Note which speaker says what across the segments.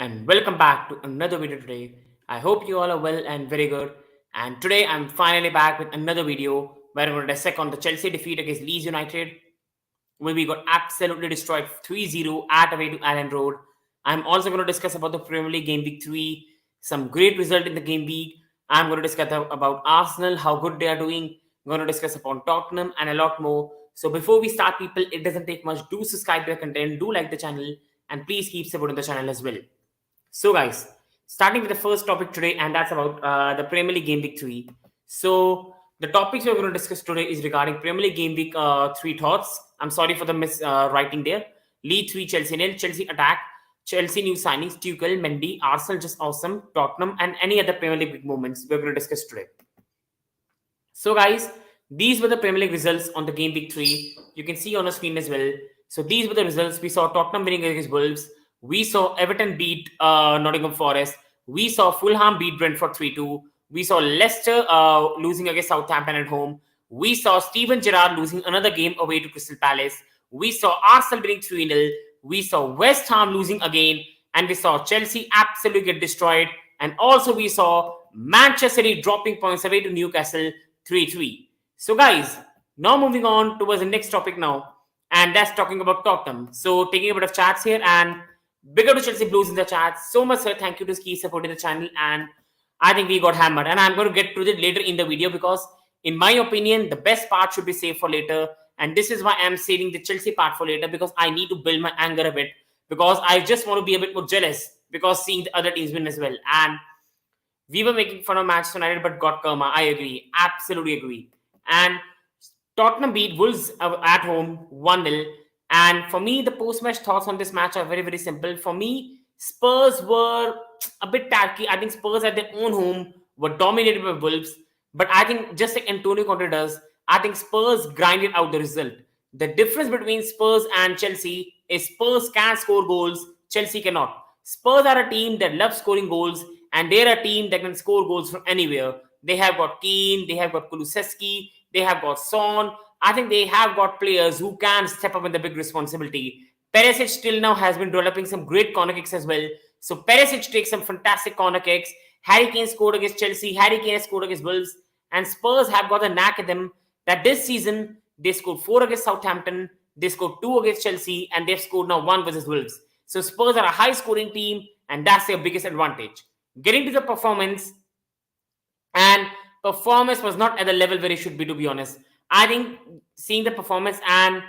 Speaker 1: and welcome back to another video today. I hope you all are well and very good. And today I'm finally back with another video where I'm going to dissect on the Chelsea defeat against Leeds United, where we got absolutely destroyed 3-0 at away to Allen Road. I'm also going to discuss about the Premier League Game Week 3, some great result in the game week. I'm going to discuss about Arsenal, how good they are doing. I'm going to discuss upon Tottenham and a lot more. So before we start, people, it doesn't take much. Do subscribe to the content, do like the channel, and please keep supporting the channel as well. So, guys, starting with the first topic today, and that's about the Premier League Game Week 3. So, the topics we're going to discuss today is regarding Premier League Game Week 3 thoughts. I'm sorry for the writing there. Leeds 3, Chelsea nil, Chelsea attack, Chelsea new signings, Tuchel, Mendy, Arsenal just awesome, Tottenham, and any other Premier League big moments we're going to discuss today. So, guys, these were the Premier League results on the Game Week 3. You can see on the screen as well. So, these were the results. We saw Tottenham winning against Wolves. We saw Everton beat Nottingham Forest. We saw Fulham beat Brentford 3-2. We saw Leicester losing against Southampton at home. We saw Steven Gerrard losing another game away to Crystal Palace. We saw Arsenal winning 3-0. We saw West Ham losing again. And we saw Chelsea absolutely get destroyed. And also we saw Manchester City dropping points away to Newcastle 3-3. So guys, now moving on towards the next topic now. And that's talking about Tottenham. So taking a bit of chats here, and big up to Chelsea Blues in the chat. So much, sir. Thank you to keep supporting the channel. And I think we got hammered. And I'm going to get to it later in the video because, in my opinion, the best part should be saved for later. And this is why I'm saving the Chelsea part for later, because I need to build my anger a bit. Because I just want to be a bit more jealous because seeing the other teams win as well. And we were making fun of Manchester United but got karma. I agree. Absolutely agree. And Tottenham beat Wolves at home 1-0. And for me, the post-match thoughts on this match are very, very simple. For me, Spurs were a bit tacky. I think Spurs at their own home were dominated by Wolves. But I think just like Antonio Conte does, I think Spurs grinded out the result. The difference between Spurs and Chelsea is Spurs can score goals, Chelsea cannot. Spurs are a team that loves scoring goals, and they're a team that can score goals from anywhere. They have got Keane, they have got Kulusevski, they have got Son. I think they have got players who can step up in the big responsibility. Perisic still now has been developing some great corner kicks as well. So Perisic takes some fantastic corner kicks. Harry Kane scored against Chelsea. Harry Kane has scored against Wolves. And Spurs have got a knack at them that this season they scored 4 against Southampton. They scored 2 against Chelsea. And they've scored now 1 versus Wolves. So Spurs are a high scoring team. And that's their biggest advantage. Getting to the performance. And performance was not at the level where it should be, to be honest. I think seeing the performance, and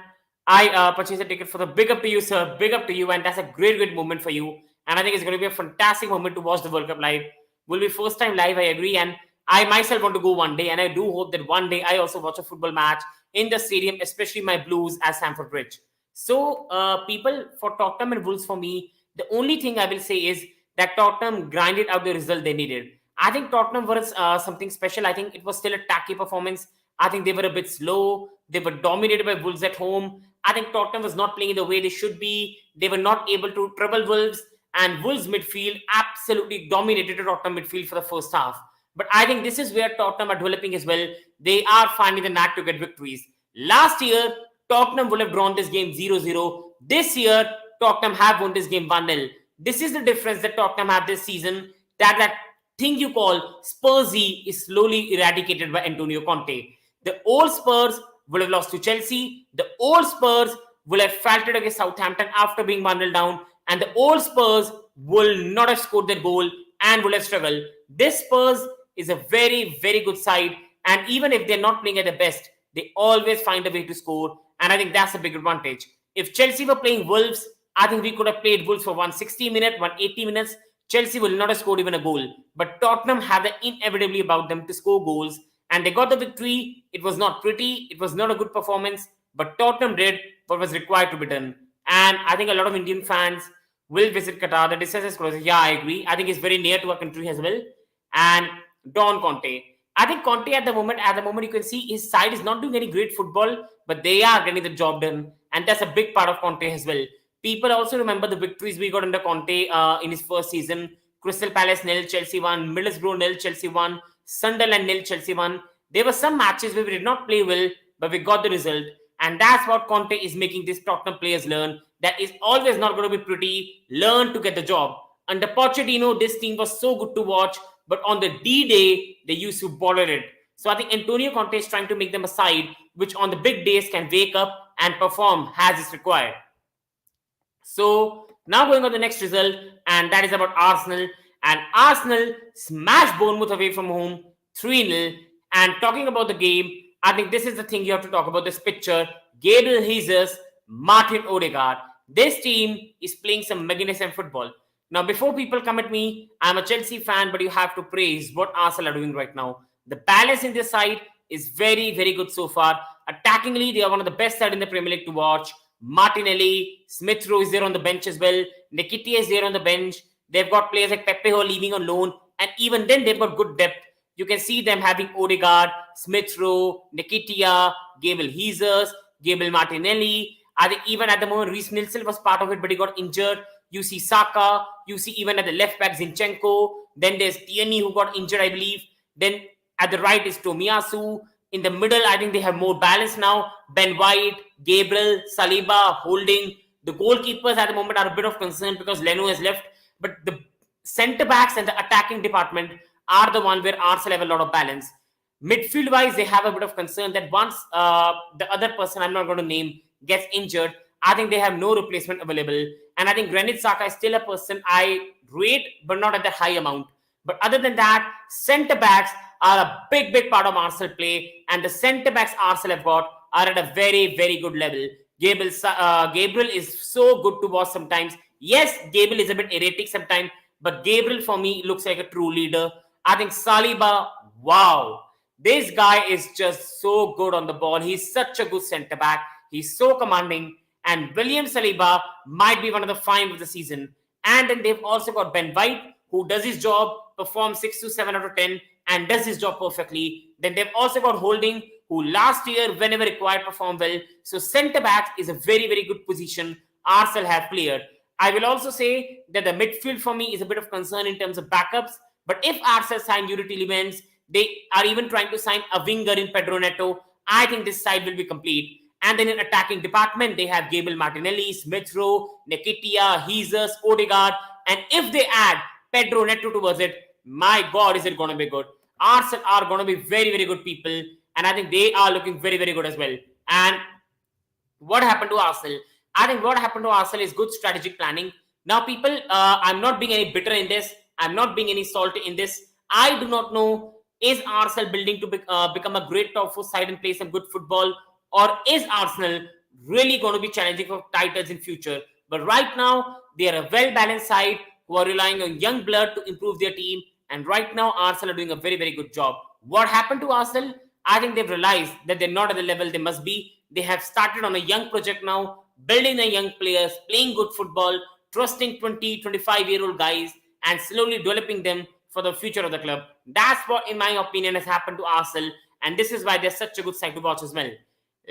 Speaker 1: I purchased a ticket for the big up to you, sir. Big up to you. And that's a great, great moment for you. And I think it's going to be a fantastic moment to watch the World Cup live. Will be first time live, I agree. And I myself want to go one day. And I do hope that one day I also watch a football match in the stadium, especially my Blues at Stamford Bridge. So, people, for Tottenham and Wolves, for me, the only thing I will say is that Tottenham grinded out the result they needed. I think Tottenham was something special. I think it was still a tacky performance. I think they were a bit slow. They were dominated by Wolves at home. I think Tottenham was not playing the way they should be. They were not able to trouble Wolves. And Wolves midfield absolutely dominated Tottenham midfield for the first half. But I think this is where Tottenham are developing as well. They are finding the knack to get victories. Last year, Tottenham would have drawn this game 0-0. This year, Tottenham have won this game 1-0. This is the difference that Tottenham have this season. That thing you call Spursy is slowly eradicated by Antonio Conte. The old Spurs would have lost to Chelsea. The old Spurs will have faltered against Southampton after being 1-0 down. And the old Spurs will not have scored their goal and will have struggled. This Spurs is a very, very good side. And even if they're not playing at their best, they always find a way to score. And I think that's a big advantage. If Chelsea were playing Wolves, I think we could have played Wolves for 160 minutes, 180 minutes. Chelsea will not have scored even a goal. But Tottenham have the inevitably about them to score goals. And they got the victory. It was not pretty. It was not a good performance. But Tottenham did what was required to be done. And I think a lot of Indian fans will visit Qatar. The distance is closer. Yeah, I agree. I think it's very near to our country as well. And Don Conte. I think Conte at the moment, you can see his side is not doing any great football, but they are getting the job done. And that's a big part of Conte as well. People also remember the victories we got under Conte in his first season. Crystal Palace 0, Chelsea 1, Middlesbrough 0, Chelsea 1, Sunderland 0, Chelsea 1. There were some matches where we did not play well, but we got the result. And that's what Conte is making these Tottenham players learn. That is always not going to be pretty. Learn to get the job. Under Pochettino, this team was so good to watch, but on the D-Day, they used to bottle it. So I think Antonio Conte is trying to make them a side which on the big days can wake up and perform as is required. So now going on the next result, and that is about Arsenal. And Arsenal smashed Bournemouth away from home 3-0. And talking about the game, I think this is the thing you have to talk about this picture. Gabriel Jesus, Martin Odegaard. This team is playing some magnificent football. Now, before people come at me, I'm a Chelsea fan, but you have to praise what Arsenal are doing right now. The balance in this side is very, very good so far. Attackingly, they are one of the best side in the Premier League to watch. Martinelli, Smith Rowe is there on the bench as well. Nketiah is there on the bench. They've got players like Pepe who are leaving on loan. And even then, they've got good depth. You can see them having Odegaard, Smith Rowe, Nketiah, Gabriel Jesus, Gabriel Martinelli. I think even at the moment, Reece Nelson was part of it, but he got injured. You see Saka. You see even at the left back, Zinchenko. Then there's Tierney who got injured, I believe. Then at the right is Tomiyasu. In the middle, I think they have more balance now. Ben White, Gabriel, Saliba, Holding. The goalkeepers at the moment are a bit of concern because Leno has left. But the centre-backs and the attacking department are the one where Arsenal have a lot of balance. Midfield-wise, they have a bit of concern that once the other person, I'm not going to name, gets injured, I think they have no replacement available. And I think Granit Xhaka is still a person I rate, but not at that high amount. But other than that, centre-backs are a big, big part of Arsenal play. And the centre-backs Arsenal have got are at a very, very good level. Gabriel is so good to watch sometimes. Yes, Gabriel is a bit erratic sometimes, but Gabriel for me looks like a true leader. I think Saliba, wow. This guy is just so good on the ball. He's such a good centre-back. He's so commanding. And William Saliba might be one of the find of the season. And then they've also got Ben White, who does his job, performs 6 to 7 out of 10, and does his job perfectly. Then they've also got Holding, who last year, whenever required, performed well. So centre-back is a very, very good position Arsenal have cleared. I will also say that the midfield for me is a bit of concern in terms of backups. But if Arsenal sign Yuri Tielemans, they are even trying to sign a winger in Pedro Neto. I think this side will be complete. And then in attacking department, they have Gabriel Martinelli, Smith Rowe, Nketiah, Jesus, Odegaard. And if they add Pedro Neto towards it, my God, is it going to be good. Arsenal are going to be very, very good people. And I think they are looking very, very good as well. And what happened to Arsenal? I think what happened to Arsenal is good strategic planning. Now, people, I'm not being any bitter in this. I'm not being any salty in this. I do not know, is Arsenal building to become a great top 4 side and play some good football? Or is Arsenal really going to be challenging for titles in future? But right now, they are a well-balanced side who are relying on young blood to improve their team. And right now, Arsenal are doing a very, very good job. What happened to Arsenal? I think they've realized that they're not at the level they must be. They have started on a young project now, building their young players, playing good football, trusting 20, 25-year-old guys, and slowly developing them for the future of the club. That's what, in my opinion, has happened to Arsenal. And this is why they're such a good side to watch as well.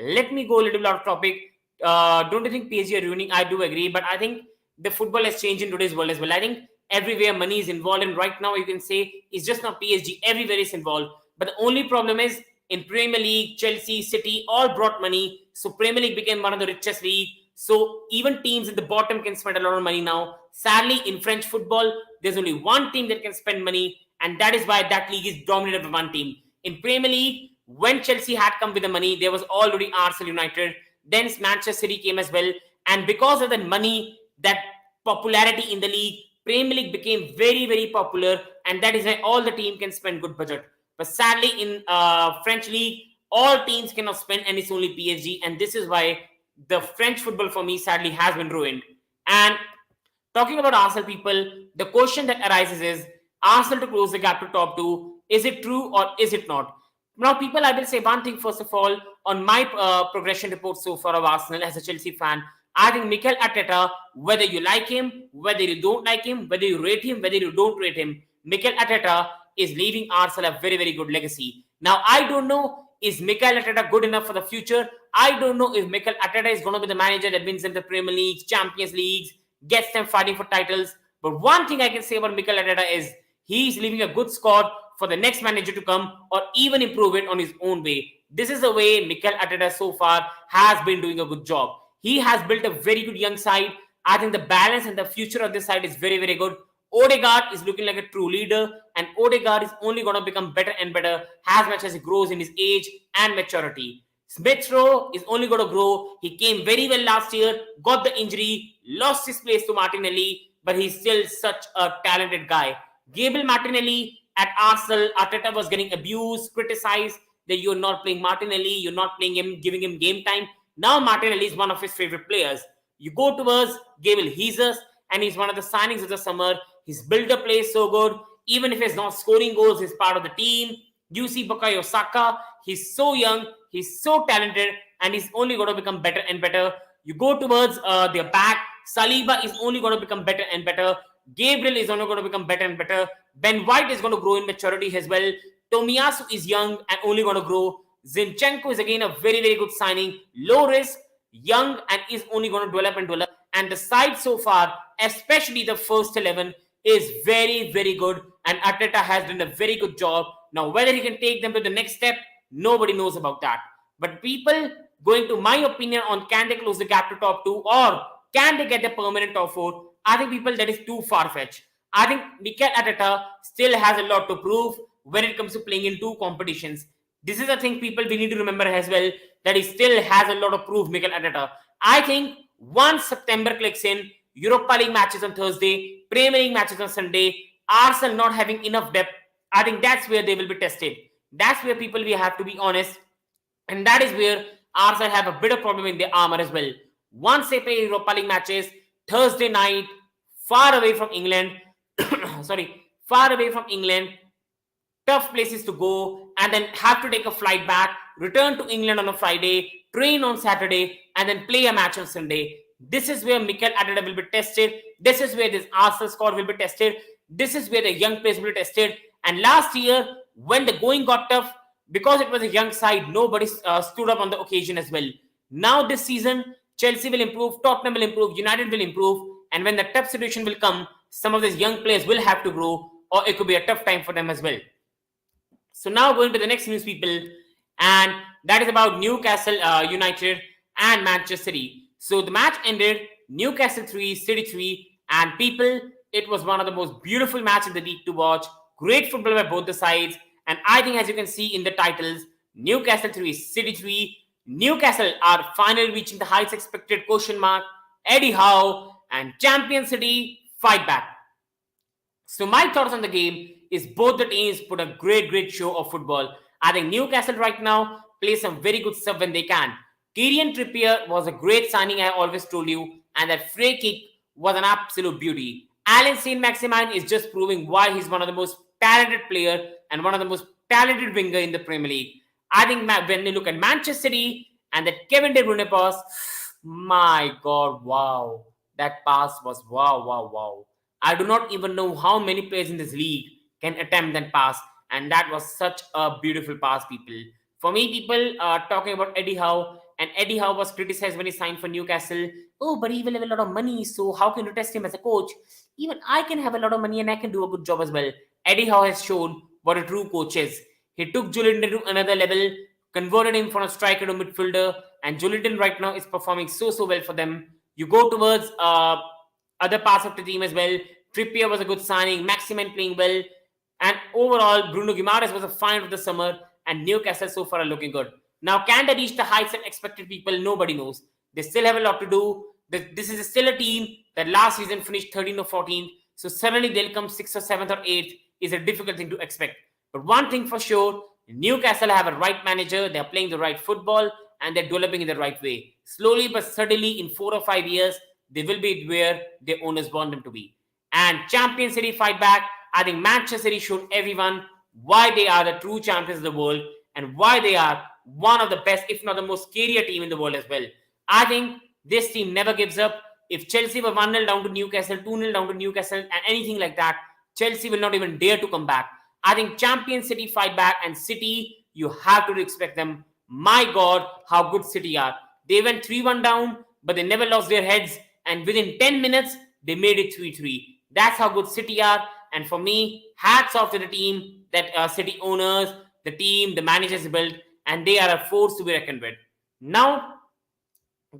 Speaker 1: Let me go a little bit off topic. Don't you think PSG are ruining? I do agree, but I think the football has changed in today's world as well. I think everywhere money is involved, and right now you can say it's just not PSG. Everywhere is involved. But the only problem is in Premier League, Chelsea, City all brought money. So Premier League became one of the richest league. So even teams at the bottom can spend a lot of money now. Sadly, in French football, there's only one team that can spend money, and that is why that league is dominated by one team. In Premier League, when Chelsea had come with the money, there was already Arsenal United. Then Manchester City came as well. And because of that money, that popularity in the league, Premier League became very, very popular. And that is why all the team can spend good budget. But sadly, in French league, all teams cannot spend, and it's only PSG. And this is why the French football for me sadly has been ruined. And talking about Arsenal people, the question that arises is Arsenal to close the gap to top 2. Is it true or is it not? Now, people, I will say one thing first of all on my progression report so far of Arsenal as a Chelsea fan. I think Mikel Arteta, whether you like him, whether you don't like him, whether you rate him, whether you don't rate him, Mikel Arteta is leaving Arsenal a very, very good legacy. Now, I don't know, is Mikel Arteta good enough for the future? I don't know if Mikel Arteta is going to be the manager that wins in the Premier League, Champions Leagues, gets them fighting for titles. But one thing I can say about Mikel Arteta is he's leaving a good squad for the next manager to come or even improve it on his own way. This is the way Mikel Arteta so far has been doing a good job. He has built a very good young side. I think the balance and the future of this side is very, very good. Odegaard is looking like a true leader, and Odegaard is only going to become better and better as much as he grows in his age and maturity. Smith Rowe is only going to grow. He came very well last year, got the injury, lost his place to Martinelli, but he's still such a talented guy. Gabriel Martinelli at Arsenal, Arteta was getting abused, criticized that you're not playing Martinelli, you're not playing him, giving him game time. Now Martinelli is one of his favorite players. You go towards Gabriel Jesus, and he's one of the signings of the summer. His build-up play is so good. Even if he's not scoring goals, he's part of the team. You see Bukayo Saka, he's so young, he's so talented, and he's only going to become better and better. You go towards their back, Saliba is only going to become better and better. Gabriel is only going to become better and better. Ben White is going to grow in maturity as well. Tomiyasu is young and only going to grow. Zinchenko is again a very, very good signing. Low risk, young, and is only going to develop and develop. And the side so far, especially the first 11, is very, very good. And Arteta has done a very good job. Now, whether he can take them to the next step, nobody knows about that. But people, going to my opinion on can they close the gap to top 2 or can they get a permanent top 4, I think people that is too far-fetched. I think Mikel Arteta still has a lot to prove when it comes to playing in 2 competitions. This is a thing people we need to remember as well, that he still has a lot of proof, Mikel Arteta. I think once September clicks in, Europa League matches on Thursday, Premier League matches on Sunday, Arsenal not having enough depth, I think that's where they will be tested. That's where people we have to be honest. And that is where Arsenal have a bit of problem in their armor as well. Once they play Europa League matches, Thursday night, far away from England, far away from England, tough places to go, and then have to take a flight back, return to England on a Friday, train on Saturday, and then play a match on Sunday. This is where Mikel Arteta will be tested. This is where this Arsenal squad will be tested. This is where the young players will be tested. And last year, when the going got tough, because it was a young side, nobody stood up on the occasion as well. Now this season, Chelsea will improve, Tottenham will improve, United will improve, and when the tough situation will come, some of these young players will have to grow, or it could be a tough time for them as well. So now going to the next news, people, and that is about Newcastle United and Manchester City. So the match ended Newcastle 3, City 3, and people, it was one of the most beautiful matches in the league to watch. Great football by both the sides, and I think as you can see in the titles, Newcastle 3, City 3, Newcastle are finally reaching the heights expected, ? Eddie Howe and Champion City fight back. So my thoughts on the game is both the teams put a great show of football. I think Newcastle right now plays some very good stuff when they can. Kieran Trippier was a great signing, I always told you, and that free kick was an absolute beauty. Alan Saint-Maximin is just proving why he's one of the most talented player and one of the most talented winger in the Premier League. I think when you look at Manchester City and that Kevin De Bruyne pass, my God, wow. That pass was wow. I do not even know how many players in this league can attempt that pass. And that was such a beautiful pass, people. For me, people are talking about Eddie Howe. And Eddie Howe was criticized when he signed for Newcastle. Oh, but he will have a lot of money. So how can you test him as a coach? Even I can have a lot of money and I can do a good job as well. Eddie Howe has shown what a true coach is. He took Joelinton to another level, converted him from a striker to midfielder. And Joelinton right now is performing so well for them. You go towards other parts of the team as well. Trippier was a good signing. Maximin playing well. And overall, Bruno Guimaraes was a find of the summer. And Newcastle so far are looking good. Now, can they reach the heights that expected people? Nobody knows. They still have a lot to do. This is still a team that last season finished 13th or 14th. So suddenly they'll come 6th or 7th or 8th is a difficult thing to expect. But one thing for sure, Newcastle have a right manager. They're playing the right football and they're developing in the right way. Slowly but steadily in 4 or 5 years, they will be where their owners want them to be. And Champion City fight back. I think Manchester City showed everyone why they are the true champions of the world and why they are one of the best, if not the most scarier team in the world as well. I think this team never gives up. If Chelsea were 1-0 down to Newcastle, 2-0 down to Newcastle, and anything like that, Chelsea will not even dare to come back. I think Champion City fight back, and City, you have to respect them. My God, how good City are. They went 3-1 down, but they never lost their heads, and within 10 minutes, they made it 3-3. That's how good City are, and for me, hats off to the team, that City owners, the team, the managers built, and they are a force to be reckoned with. Now,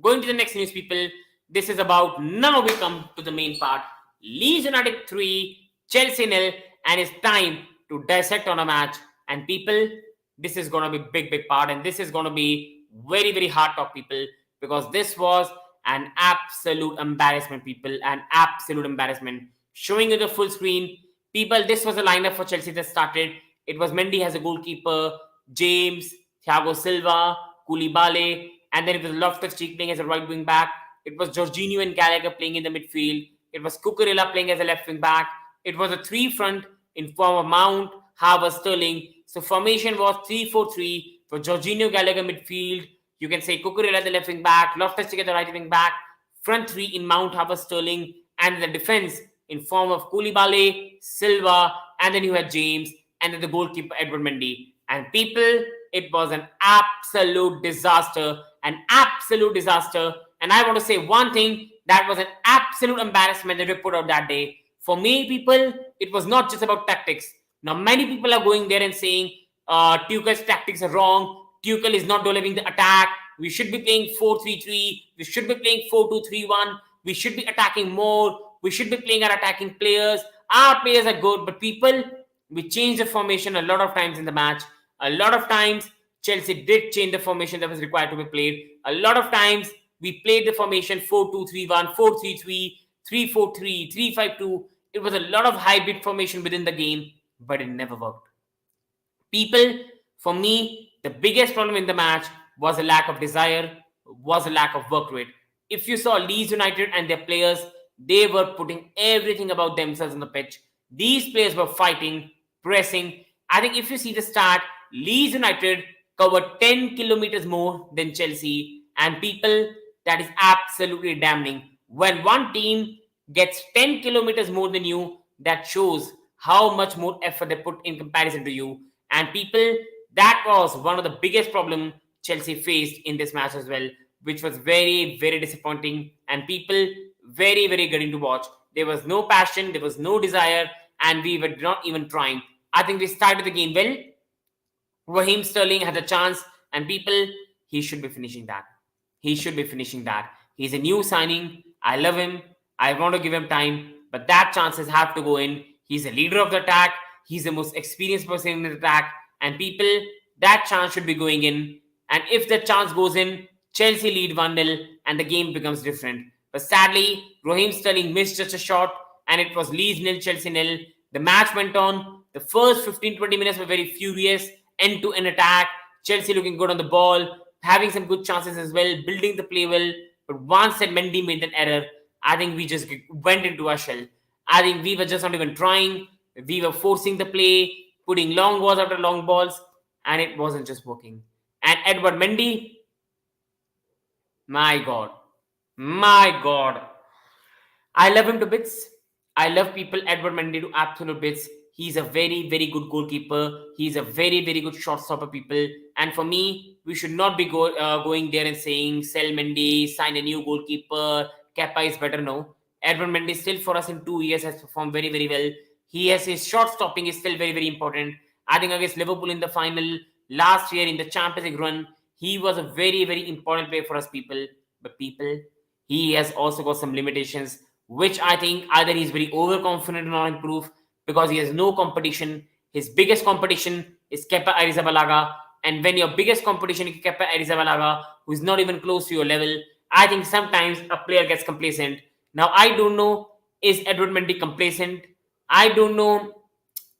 Speaker 1: going to the next news, people, this is about, now we come to the main part. Leeds United 3, Chelsea nil, and it's time to dissect on a match. And people, this is going to be big part, and this is going to be very hard talk, people, because this was an absolute embarrassment, people, an absolute embarrassment. Showing you the full screen, people, this was a lineup for Chelsea that started. It was Mendy as a goalkeeper, James, Thiago Silva, Koulibaly, and then it was Loftus-Cheek playing as a right wing back. It was Jorginho and Gallagher playing in the midfield. It was Cucurella playing as a left wing back. It was a three front in form of Mount, Havertz, Sterling. So formation was 3-4-3 for Jorginho, Gallagher midfield. You can say Cucurella the left wing back, Loftus-Cheek at the right wing back, front three in Mount, Havertz, Sterling, and the defense in form of Koulibaly, Silva, and then you had James, and then the goalkeeper Edward Mendy. And people, it was an absolute disaster, an absolute disaster. And I want to say one thing, that was an absolute embarrassment that we put out that day. For me, people, it was not just about tactics. Now, many people are going there and saying Tuchel's tactics are wrong. Tuchel is not delivering the attack. We should be playing 4-3-3. We should be playing 4-2-3-1. We should be attacking more. We should be playing our attacking players. Our players are good, but people, we changed the formation a lot of times in the match. A lot of times, Chelsea did change the formation that was required to be played. A lot of times, we played the formation 4-2-3-1, 4-3-3, 3-4-3, 3-5-2. It was a lot of hybrid formation within the game, but it never worked. People, for me, the biggest problem in the match was a lack of desire, was a lack of work rate. If you saw Leeds United and their players, they were putting everything about themselves on the pitch. These players were fighting, pressing. I think if you see the stat, Leeds United covered 10 kilometers more than Chelsea, and people, that is absolutely damning. When one team gets 10 kilometers more than you, that shows how much more effort they put in comparison to you. And people, that was one of the biggest problem Chelsea faced in this match as well, which was very disappointing, and people, very getting to watch. There was no passion, there was no desire, and we were not even trying. I think we started the game well. Raheem Sterling had a chance, and people, he should be finishing that. He should be finishing that. He's a new signing. I love him. I want to give him time, but that chances have to go in. He's a leader of the attack. He's the most experienced person in the attack, and people, that chance should be going in. And if the chance goes in, Chelsea lead 1-0 and the game becomes different. But sadly, Raheem Sterling missed just a shot, and it was Leeds 0, Chelsea 0. The match went on. The first 15-20 minutes were very furious, end-to-end attack. Chelsea looking good on the ball, having some good chances as well, building the play well. But once that Mendy made an error, I think we just went into a shell. I think we were just not even trying. We were forcing the play, putting long balls after long balls, and it wasn't just working. And Edward Mendy, my God. I love him to bits. I love people, Edward Mendy, to absolute bits. He's a very good goalkeeper. He's a very good shot stopper, people. And for me, we should not be going there and saying, sell Mendy, sign a new goalkeeper, Kepa is better. No. Edward Mendy still for us in 2 years has performed very well. He has his shot stopping is still very important. I think against Liverpool in the final, last year in the Champions League run, he was a very important player for us, people. But people, he has also got some limitations, which I think either he's very overconfident or not improve, because he has no competition. His biggest competition is Kepa Arrizabalaga, and when your biggest competition is Kepa Arrizabalaga, who is not even close to your level, I think sometimes a player gets complacent. Now, I don't know, is Edward Mendy complacent? I don't know,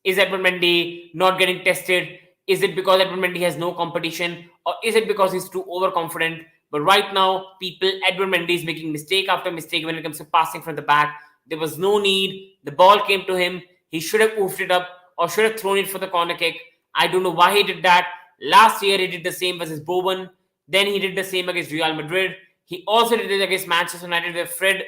Speaker 1: is Edward Mendy not getting tested? Is it because Edward Mendy has no competition, or is it because he's too overconfident? But right now, people, Edward Mendy is making mistake after mistake when it comes to passing from the back. There was no need. The ball came to him. He should have oofed it up or should have thrown it for the corner kick. I don't know why he did that. Last year, he did the same versus Bowen. Then he did the same against Real Madrid. He also did it against Manchester United, where Fred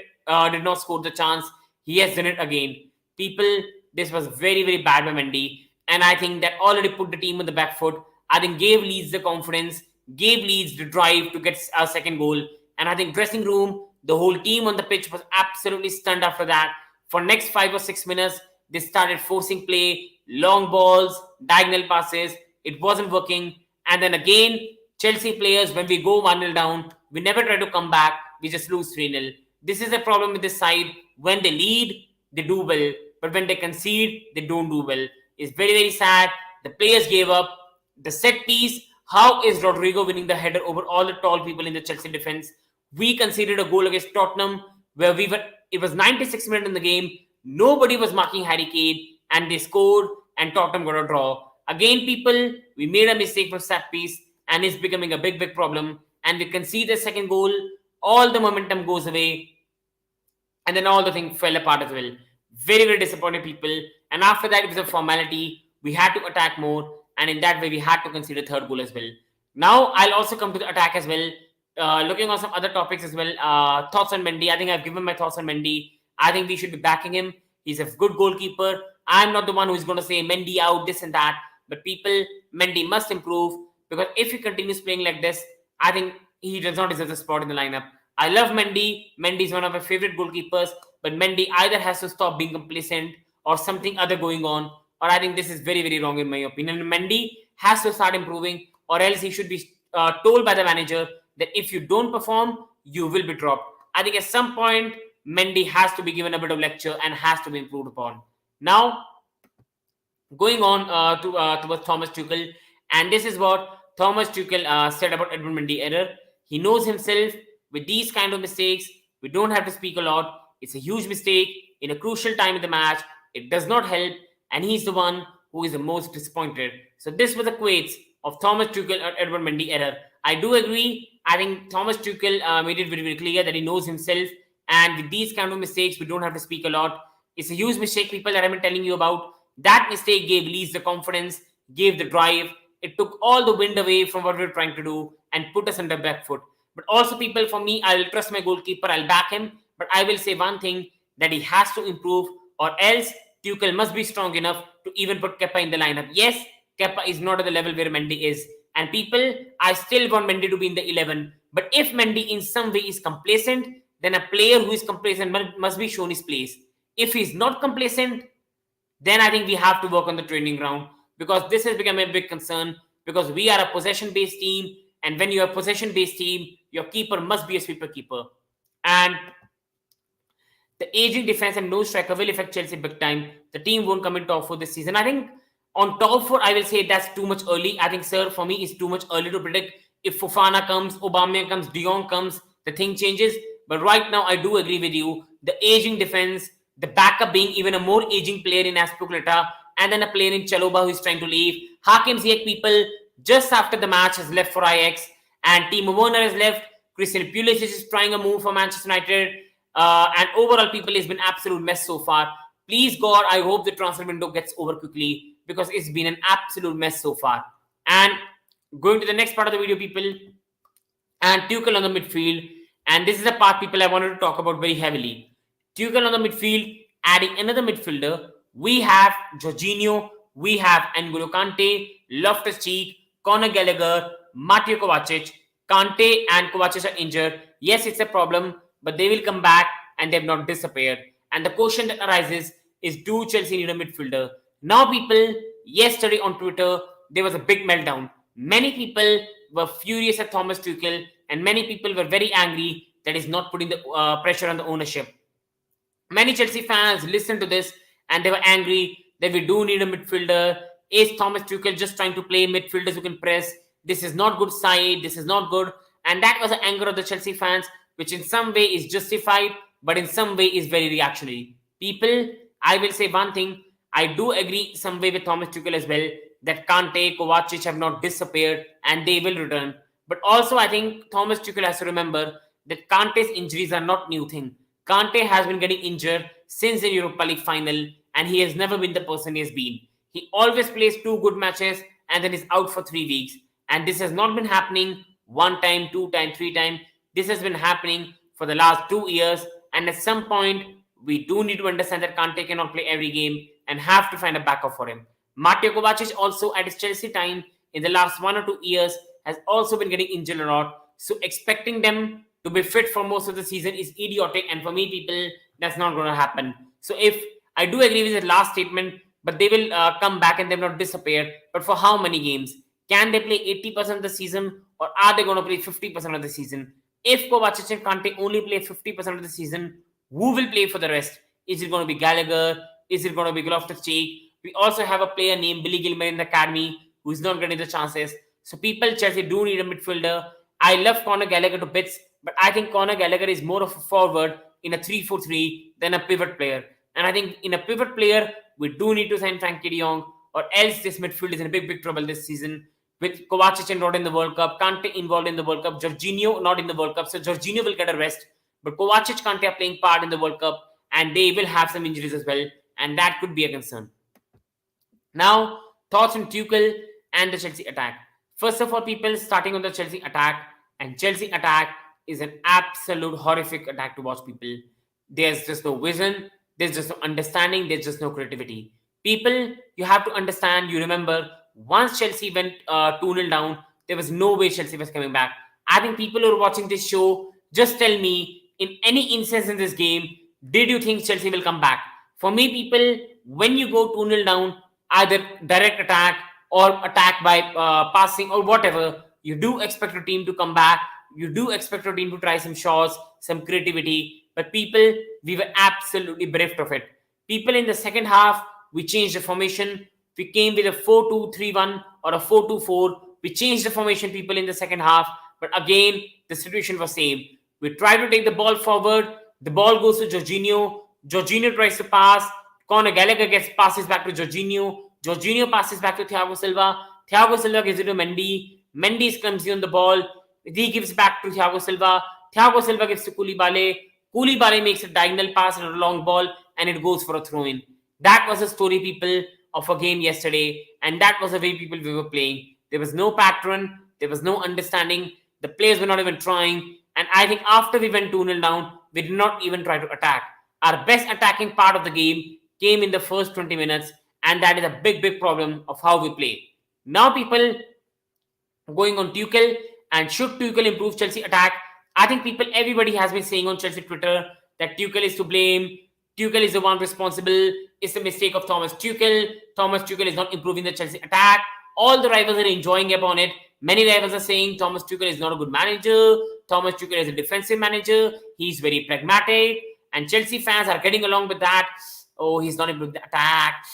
Speaker 1: did not score the chance. He has done it again. People, this was very bad by Mendy. And I think that already put the team on the back foot. I think gave Leeds the confidence, gave Leeds the drive to get a second goal. And I think dressing room, the whole team on the pitch was absolutely stunned after that. For next 5 or 6 minutes, they started forcing play, long balls, diagonal passes. It wasn't working. And then again, Chelsea players, when we go 1-0 down, we never try to come back. We just lose 3-0. This is a problem with this side. When they lead, they do well. but when they concede, they don't do well. It's very, very sad. The players gave up. The set piece, how is Rodrigo winning the header over all the tall people in the Chelsea defense? We conceded a goal against Tottenham where it was 96 minutes in the game. Nobody was marking Harry Kane and they scored and Tottenham got a draw. Again, people, we made a mistake for set piece and it's becoming a big, big problem. And we concede the second goal, all the momentum goes away and then all the thing fell apart as well. Very, very disappointed, people. And after that, it was a formality. We had to attack more, and in that way, we had to consider third goal as well. Now, I'll also come to the attack as well. Looking on some other topics as well. Thoughts on Mendy. I think I've given my thoughts on Mendy. I think we should be backing him. He's a good goalkeeper. I'm not the one who's going to say Mendy out, this and that. But people, Mendy must improve because if he continues playing like this, I think he does not deserve a spot in the lineup. I love Mendy. Mendy is one of my favorite goalkeepers. But Mendy either has to stop being complacent or something other going on. Or I think this is very, very wrong in my opinion. Mendy has to start improving or else he should be told by the manager that if you don't perform, you will be dropped. I think at some point, Mendy has to be given a bit of lecture and has to be improved upon. Now, going on towards Thomas Tuchel. And this is what Thomas Tuchel said about Edmund Mendy error. He knows himself with these kind of mistakes. We don't have to speak a lot. It's a huge mistake in a crucial time in the match. It does not help. And he's the one who is the most disappointed. So this was the quotes of Thomas Tuchel or Edmund Mendy error. I do agree. I think Thomas Tuchel made it very, very clear that he knows himself. And with these kind of mistakes, we don't have to speak a lot. It's a huge mistake, people, that I've been telling you about. That mistake gave Leeds the confidence, gave the drive. It took all the wind away from what we were trying to do and put us on the back foot. But also, people, for me, I will trust my goalkeeper. I'll back him. But I will say one thing, that he has to improve or else Tuchel must be strong enough to even put Kepa in the lineup. Yes, Kepa is not at the level where Mendy is. And people, I still want Mendy to be in the 11. But if Mendy in some way is complacent, then a player who is complacent must be shown his place. If he's not complacent, then I think we have to work on the training ground because this has become a big concern because we are a possession-based team. And when you're a possession-based team, your keeper must be a sweeper keeper. And the aging defense and no striker will affect Chelsea big time. The team won't come in top 4 this season. I think on top 4, I will say that's too much early. I think, sir, for me, it's too much early to predict. If Fofana comes, Aubameyang comes, De Jong comes, the thing changes. But right now, I do agree with you. The aging defense, the backup being even a more aging player in Azpilicueta, and then a player in Chalobah who is trying to leave. Hakim Ziyech, people, just after the match has left for Ajax, and Timo Werner has left. Christian Pulisic is trying a move for Manchester United. And overall, people, it's been absolute mess so far. Please, God, I hope the transfer window gets over quickly because it's been an absolute mess so far. And going to the next part of the video, people, and Tuchel on the midfield. And this is the part, people, I wanted to talk about very heavily. Tuchel on the midfield, adding another midfielder. We have Jorginho, we have N'Golo Kante, Loftus-Cheek, Conor Gallagher, Mateo Kovacic. Kante and Kovacic are injured. Yes, it's a problem, but they will come back and they have not disappeared. And the question that arises is, do Chelsea need a midfielder? Now, people, yesterday on Twitter, there was a big meltdown. Many people were furious at Thomas Tuchel and many people were very angry that he's not putting the pressure on the ownership. Many Chelsea fans listened to this and they were angry that we do need a midfielder. Is Thomas Tuchel just trying to play midfielders who can press? This is not good side. This is not good. And that was the anger of the Chelsea fans, which in some way is justified, but in some way is very reactionary. People, I will say one thing. I do agree some way with Thomas Tuchel as well, that Kante, Kovacic have not disappeared and they will return. But also, I think Thomas Tuchel has to remember that Kante's injuries are not new thing. Kante has been getting injured since the Europa League final and he has never been the person he has been. He always plays 2 good matches and then is out for 3 weeks. And this has not been happening 1 time, 2 times, 3 times. This has been happening for the last 2 years. And at some point, we do need to understand that Kante cannot play every game and have to find a backup for him. Mateo Kovacic also at his Chelsea time in the last 1 or 2 years has also been getting injured a lot. So expecting them to be fit for most of the season is idiotic. And for me, people, that's not going to happen. So if I do agree with the last statement, but they will come back and they've not disappeared. But for how many games? Can they play 80% of the season or are they going to play 50% of the season? If Kovacic and Kante only play 50% of the season, who will play for the rest? Is it going to be Gallagher? Is it going to be Loftus-Cheek? We also have a player named Billy Gilmer in the academy who is not getting the chances. So people, Chelsea do need a midfielder. I love Conor Gallagher to bits, but I think Conor Gallagher is more of a forward in a 3-4-3 than a pivot player. And I think in a pivot player, we do need to sign Frankie de Jong, or else this midfield is in a big trouble this season. With Kovacic not in the World Cup, Kante involved in the World Cup, Jorginho not in the World Cup, so Jorginho will get a rest. But Kovacic, Kante are playing part in the World Cup, and they will have some injuries as well, and that could be a concern. Now, thoughts on Tuchel and the Chelsea attack. First of all, people, starting on the Chelsea attack, and Chelsea attack is an absolute horrific attack to watch, people. There's just no vision, there's just no understanding, there's just no creativity. People, you have to understand, you remember, once Chelsea went 2-0 down, there was no way Chelsea was coming back. I think people who are watching this show, just tell me, in any instance in this game, did you think Chelsea will come back? For me, people, when you go 2-0 down, either direct attack or attack by passing or whatever, you do expect your team to come back. You do expect your team to try some shots, some creativity. But people, we were absolutely bereft of it. People, in the second half, we changed the formation. We came with a 4-2-3-1 or a 4-2-4. We changed the formation, people, in the second half. But again, the situation was same. We try to take the ball forward. The ball goes to Jorginho. Jorginho tries to pass. Conor Gallagher passes back to Jorginho. Jorginho passes back to Thiago Silva. Thiago Silva gives it to Mendy. Mendy is clumsy on the ball. He gives back to Thiago Silva. Thiago Silva gives to Koulibaly. Koulibaly makes a diagonal pass and a long ball, and it goes for a throw-in. That was the story, people, of a game yesterday, and that was the way people we were playing. There was no pattern. There was no understanding. The players were not even trying. And I think after we went 2-0 down, we did not even try to attack. Our best attacking part of the game came in the first 20 minutes, and that is a big problem of how we play. Now, people, going on Tuchel, and should Tuchel improve Chelsea attack? I think people, everybody has been saying on Chelsea Twitter that Tuchel is to blame. Tuchel is the one responsible. It's the mistake of Thomas Tuchel. Thomas Tuchel is not improving the Chelsea attack. All the rivals are enjoying upon it. Many rivals are saying Thomas Tuchel is not a good manager. Thomas Tuchel is a defensive manager. He's very pragmatic. And Chelsea fans are getting along with that. Oh, he's not improving the attack.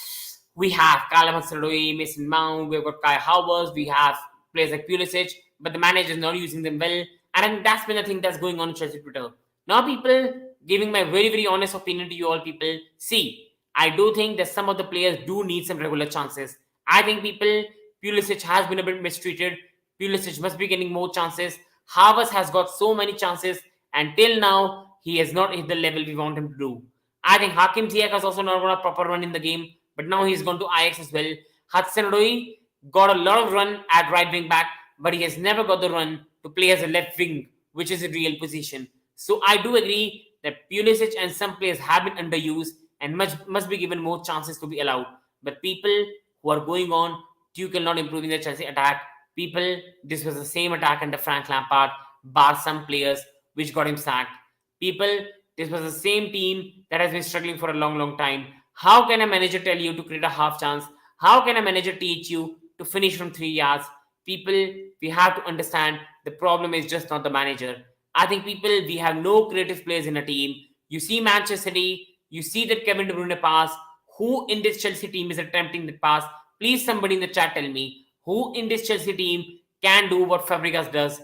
Speaker 1: We have Callum Hudson-Odoi, Mason Mount. We've got Kai Havertz. We have players like Pulisic. But the manager is not using them well. And I think that's been the thing that's going on in Chelsea Twitter. Now, people, giving my very honest opinion to you all, people. See, I do think that some of the players do need some regular chances. I think, people, Pulisic has been a bit mistreated. Pulisic must be getting more chances. Havertz has got so many chances, and till now, he has not hit the level we want him to do. I think Hakim Ziyech has also not got a proper run in the game, but now he's gone to Ajax as well. Hudson-Odoi got a lot of run at right wing back, but he has never got the run to play as a left wing, which is a real position. So I do agree that Pulisic and some players have been underused and must be given more chances to be allowed. But people who are going on, Tuchel not improving the Chelsea attack, people, this was the same attack under Frank Lampard, bar some players which got him sacked. People, this was the same team that has been struggling for a long time. How can a manager tell you to create a half chance? How can a manager teach you to finish from 3 yards? People, we have to understand the problem is just not the manager. I think, people, we have no creative players in a team. You see Manchester City, you see that Kevin De Bruyne pass. Who in this Chelsea team is attempting the pass? Please, somebody in the chat tell me who in this Chelsea team can do what Fabregas does.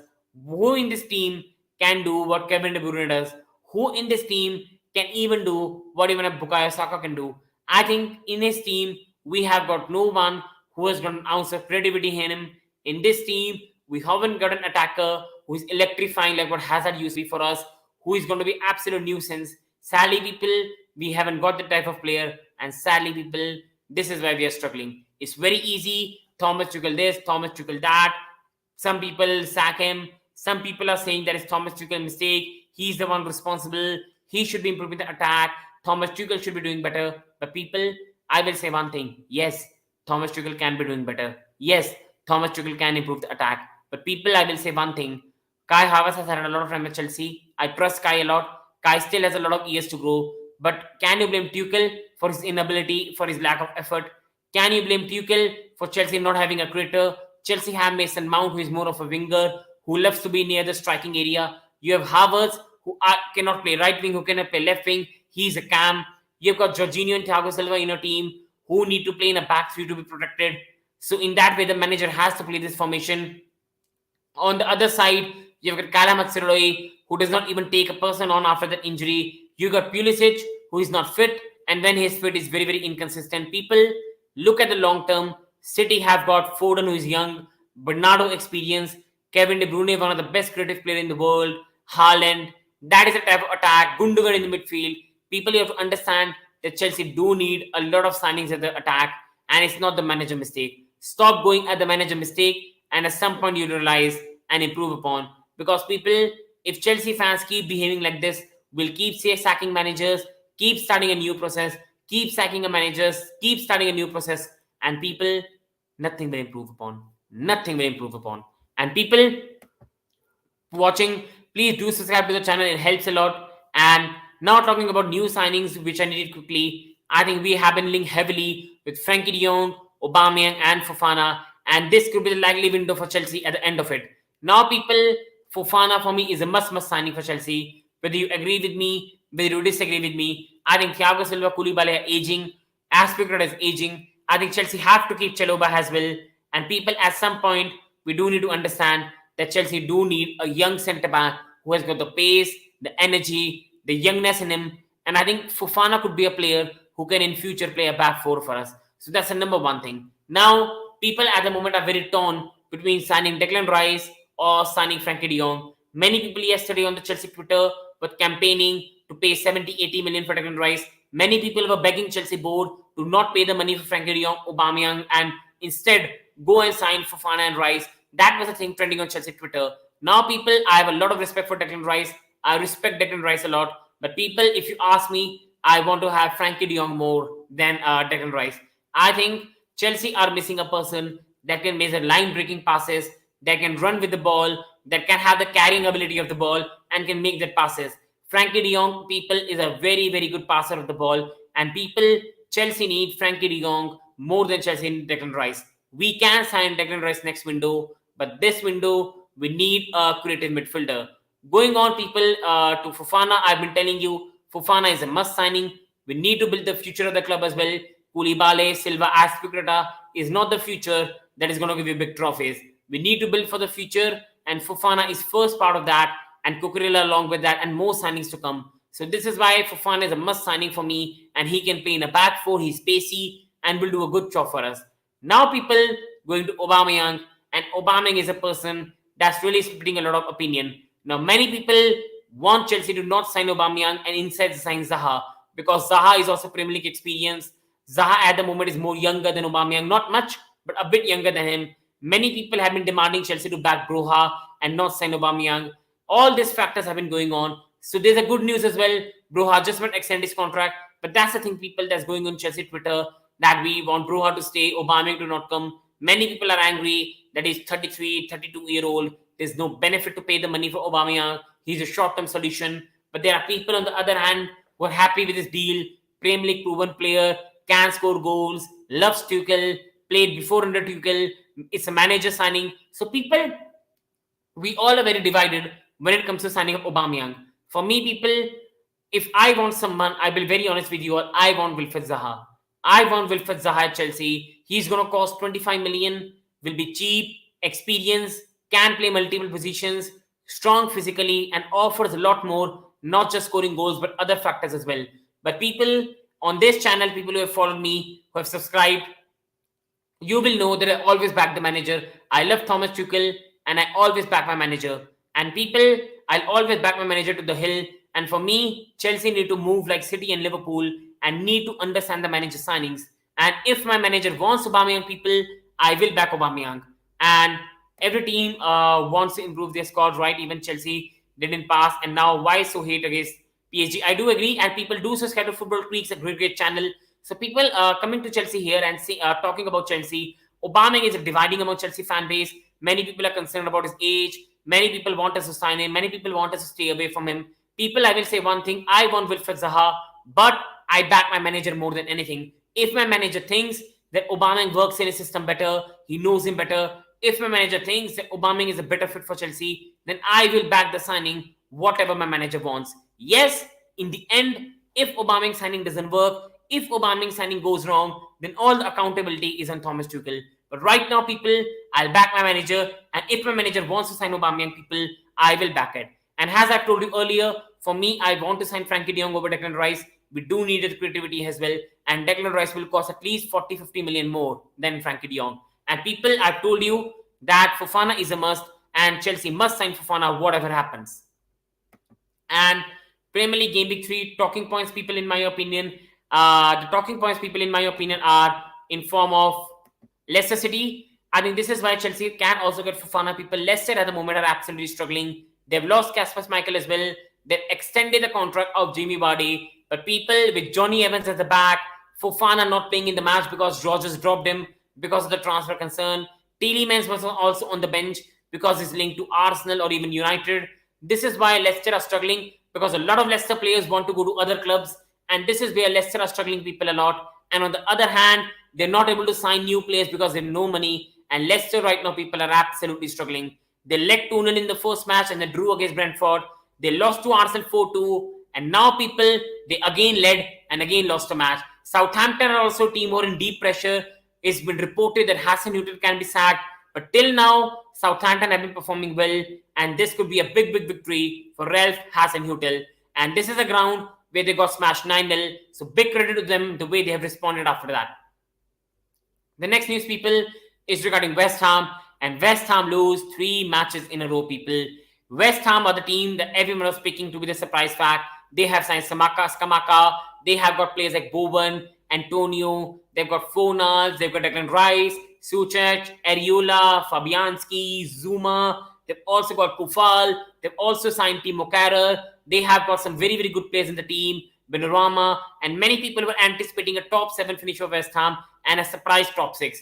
Speaker 1: Who in this team can do what Kevin De Bruyne does? Who in this team can even do what even a Bukayo Saka can do? I think in his team, we have got no one who has got an ounce of creativity in him. In this team, we haven't got an attacker who is electrifying like what Hazard used to be for us, who is going to be absolute nuisance. Sadly, people, we haven't got the type of player, and sadly, people, this is why we are struggling. It's very easy. Thomas Tuchel this, Thomas Tuchel that. Some people sack him. Some people are saying that it's Thomas Tuchel's mistake. He's the one responsible. He should be improving the attack. Thomas Tuchel should be doing better. But people, I will say one thing. Yes, Thomas Tuchel can be doing better. Yes, Thomas Tuchel can improve the attack. But people, I will say one thing. Kai Havertz has had a lot of time at Chelsea. I trust Kai a lot. Kai still has a lot of years to grow. But can you blame Tuchel for his inability, for his lack of effort? Can you blame Tuchel for Chelsea not having a creator? Chelsea have Mason Mount, who is more of a winger, who loves to be near the striking area. You have Havertz, who cannot play right wing, who cannot play left wing. He's a cam. You've got Jorginho and Thiago Silva in your team who need to play in a back three to be protected. So in that way, the manager has to play this formation. On the other side, you've got Callum Hudson-Odoi, who does not even take a person on after that injury. You got Pulisic, who is not fit, and when he's fit, is very, very inconsistent. People look at the long term. City have got Foden, who is young, Bernardo experience, Kevin De Bruyne, one of the best creative player in the world, Haaland. That is a type of attack. Gundogan in the midfield. People, you have to understand that Chelsea do need a lot of signings at the attack, and it's not the manager mistake. Stop going at the manager mistake, and at some point you realize and improve upon. Because people, if Chelsea fans keep behaving like this, will keep sacking managers, keep starting a new process, keep sacking a managers, keep starting a new process, and people, nothing will improve upon. Nothing will improve upon. And people watching, please do subscribe to the channel. It helps a lot. And now talking about new signings, which I needed quickly. I think we have been linked heavily with Frankie de Jong, Aubameyang, and Fofana, and this could be the likely window for Chelsea at the end of it. Now, people, Fofana for me is a must signing for Chelsea. Whether you agree with me, whether you disagree with me, I think Thiago Silva, Koulibaly are aging, Aspilicueta is aging. I think Chelsea have to keep Chalobah as well. And people, at some point, we do need to understand that Chelsea do need a young centre back who has got the pace, the energy, the youngness in him. And I think Fofana could be a player who can in future play a back four for us. So that's the number one thing. Now, people at the moment are very torn between signing Declan Rice or signing Frankie de Jong. Many people yesterday on the Chelsea Twitter were campaigning to pay 70-80 million for Declan Rice. Many people were begging Chelsea board to not pay the money for Frankie de Jong, Aubameyang, and instead go and sign Fofana and Rice. That was a thing trending on Chelsea Twitter. Now, people, I have a lot of respect for Declan Rice. I respect Declan Rice a lot. But people, if you ask me, I want to have Frankie de Jong more than Declan Rice. I think Chelsea are missing a person that can make line-breaking passes, that can run with the ball, that can have the carrying ability of the ball, and can make that passes. Frankie de Jong, people, is a very, very good passer of the ball. And people, Chelsea need Frankie de Jong more than Chelsea need Declan Rice. We can sign Declan Rice next window, but this window, we need a creative midfielder. Going on, people, to Fofana, I've been telling you, Fofana is a must signing. We need to build the future of the club as well. Koulibaly, Silva, Aspilicueta is not the future that is going to give you big trophies. We need to build for the future, and Fofana is first part of that, and Cucurella along with that, and more signings to come. So this is why Fofana is a must signing for me, and he can play in a back four. He's pacey and will do a good job for us. Now, people, going to Aubameyang, and Aubameyang is a person that's really splitting a lot of opinion. Now, many people want Chelsea to not sign Aubameyang and instead sign Zaha, because Zaha is also Premier League experience. Zaha at the moment is more younger than Aubameyang, not much, but a bit younger than him. Many people have been demanding Chelsea to back Broha and not sign Aubameyang. All these factors have been going on. So there's a good news as well. Broha just went extend his contract, but that's the thing, people, that's going on Chelsea Twitter, that we want Broha to stay, Aubameyang to not come. Many people are angry that he's 33, 32-year-old. There's no benefit to pay the money for Aubameyang. He's a short-term solution. But there are people on the other hand who are happy with his deal. Premier League proven player, can score goals, loves Tuchel, played before under Tuchel. It's a manager signing. So people, we all are very divided when it comes to signing up Aubameyang. For me, people, if I want someone, I will be very honest with you all, I want Wilfried Zaha. I want Wilfried Zaha at Chelsea. He's going to cost 25 million, will be cheap, experience, can play multiple positions, strong physically, and offers a lot more, not just scoring goals, but other factors as well. But people on this channel, people who have followed me, who have subscribed, you will know that I always back the manager. I love Thomas Tuchel, and I always back my manager. And people, I'll always back my manager to the hill. And for me, Chelsea need to move like City and Liverpool and need to understand the manager signings. And if my manager wants Aubameyang, people, I will back Aubameyang. And every team wants to improve their squad, right? Even Chelsea didn't pass. And now why so hate against PSG? I do agree. And people do subscribe to Football Creeks, a great channel. So people coming to Chelsea here and talking about Chelsea. Aubameyang is dividing among Chelsea fan base. Many people are concerned about his age. Many people want us to sign him. Many people want us to stay away from him. People, I will say one thing. I want Wilfried Zaha, but I back my manager more than anything. If my manager thinks that Aubameyang works in his system better, he knows him better. If my manager thinks that Aubameyang is a better fit for Chelsea, then I will back the signing, whatever my manager wants. Yes, in the end, If Aubameyang signing doesn't work, if Aubameyang signing goes wrong, then all the accountability is on Thomas Tuchel. But right now, people, I'll back my manager, and if my manager wants to sign Aubameyang, people, I will back it. And as I told you earlier, for me, I want to sign Frankie de Jong over Declan Rice. We do need the creativity as well, and Declan Rice will cost at least 40-50 million more than Frankie de Jong. And people, I've told you that Fofana is a must, and Chelsea must sign Fofana whatever happens. And Premier League Game Week 3 talking points, people, in my opinion. The talking points, people, in my opinion, are in form of Leicester City. I think this is why Chelsea can also get Fofana. People, Leicester at the moment are absolutely struggling. They've lost Kasper Schmeichel as well. They've extended the contract of Jamie Vardy. But people, with Johnny Evans at the back, Fofana not playing in the match because Rodgers dropped him because of the transfer concern. Tielemans was also on the bench because he's linked to Arsenal or even United. This is why Leicester are struggling, because a lot of Leicester players want to go to other clubs, and this is where Leicester are struggling, people, a lot. And on the other hand, they're not able to sign new players because they have no money, and Leicester right now, people, are absolutely struggling. They led 2-0 in the first match and they drew against Brentford. They lost to Arsenal 4-2, and now, people, they again led and again lost a match. Southampton are also a team more in deep pressure. It's been reported that Hasenhuttl can be sacked, but till now, Southampton have been performing well, and this could be a big, big victory for Ralph Hasenhuttl. And this is a ground where they got smashed 9-0, so big credit to them, the way they have responded after that. The next news, people, is regarding West Ham, and West Ham lose 3 matches in a row, people. West Ham are the team that everyone was picking to be the surprise fact. They have signed Skamaka, they have got players like Bowen, Antonio, they've got Fornals, they've got Declan Rice, Suchek, Ariola, Fabianski, Zuma. They've also got Kufal. They've also signed Timo Kehrer. They have got some very, very good players in the team. Benrahma, and many people were anticipating a top 7 finish for West Ham and a surprise top 6.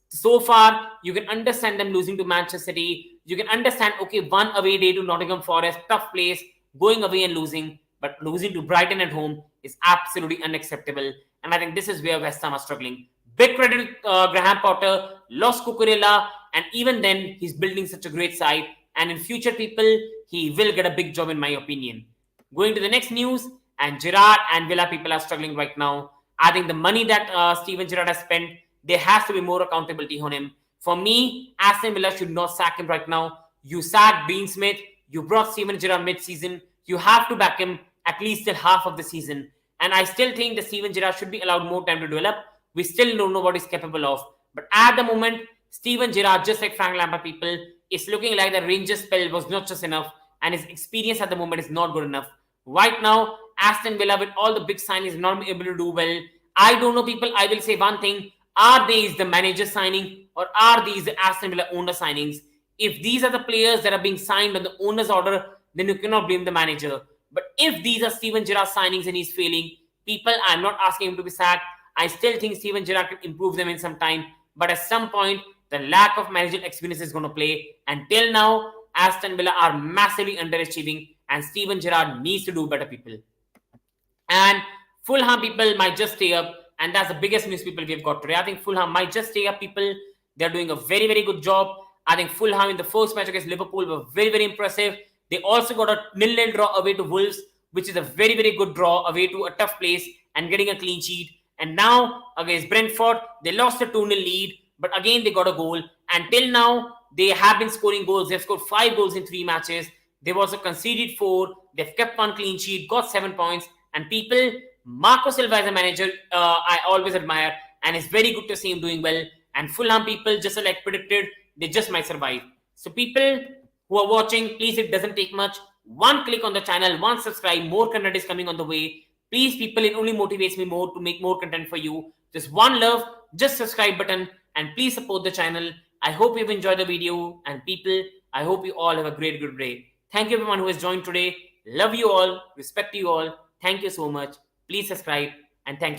Speaker 1: So far, you can understand them losing to Manchester City. You can understand, okay, 1 away day to Nottingham Forest, tough place, going away and losing. But losing to Brighton at home is absolutely unacceptable. And I think this is where West Ham are struggling. Big credit Graham Potter, lost Cucurella, and even then, he's building such a great side. And in future, people, he will get a big job, in my opinion. Going to the next news, and Gerrard and Villa, people, are struggling right now. I think the money that Steven Gerrard has spent, there has to be more accountability on him. For me, Aston Villa should not sack him right now. You sacked Dean Smith, you brought Steven Gerrard mid-season. You have to back him at least till half of the season. And I still think that Steven Gerrard should be allowed more time to develop. We still don't know what he's capable of. But at the moment, Steven Gerrard, just like Frank Lampard, people, is looking like the Rangers spell was not just enough, and his experience at the moment is not good enough. Right now, Aston Villa, with all the big signings, not able to do well. I don't know, people. I will say one thing. Are these the manager signing, or are these the Aston Villa owner signings? If these are the players that are being signed on the owner's order, then you cannot blame the manager. But if these are Steven Gerrard signings and he's failing, people, I'm not asking him to be sacked. I still think Steven Gerrard can improve them in some time. But at some point, the lack of managerial experience is going to play. Until now, Aston Villa are massively underachieving, and Steven Gerrard needs to do better, people. And Fulham, people, might just stay up. And that's the biggest news, people, we've got today. I think Fulham might just stay up, people. They're doing a very, very good job. I think Fulham in the first match against Liverpool were very, very impressive. They also got a 0-0 draw away to Wolves, which is a very, very good draw away to a tough place and getting a clean sheet. And now against Brentford, they lost a 2-0 lead, but again they got a goal. Until now, they have been scoring goals. They've scored 5 goals in 3 matches. They've also conceded 4. They've kept 1 clean sheet, got 7 points. And people, Marco Silva as a manager, I always admire, and it's very good to see him doing well. And Fulham, people, just like predicted, they just might survive. So people who are watching, please, it doesn't take much. 1 click on the channel, 1 subscribe, more content is coming on the way. Please, people, it only motivates me more to make more content for you. Just 1 love, just subscribe button, and please support the channel. I hope you've enjoyed the video, and people, I hope you all have a great, good day. Thank you everyone who has joined today. Love you all, respect you all. Thank you so much. Please subscribe, and thank you.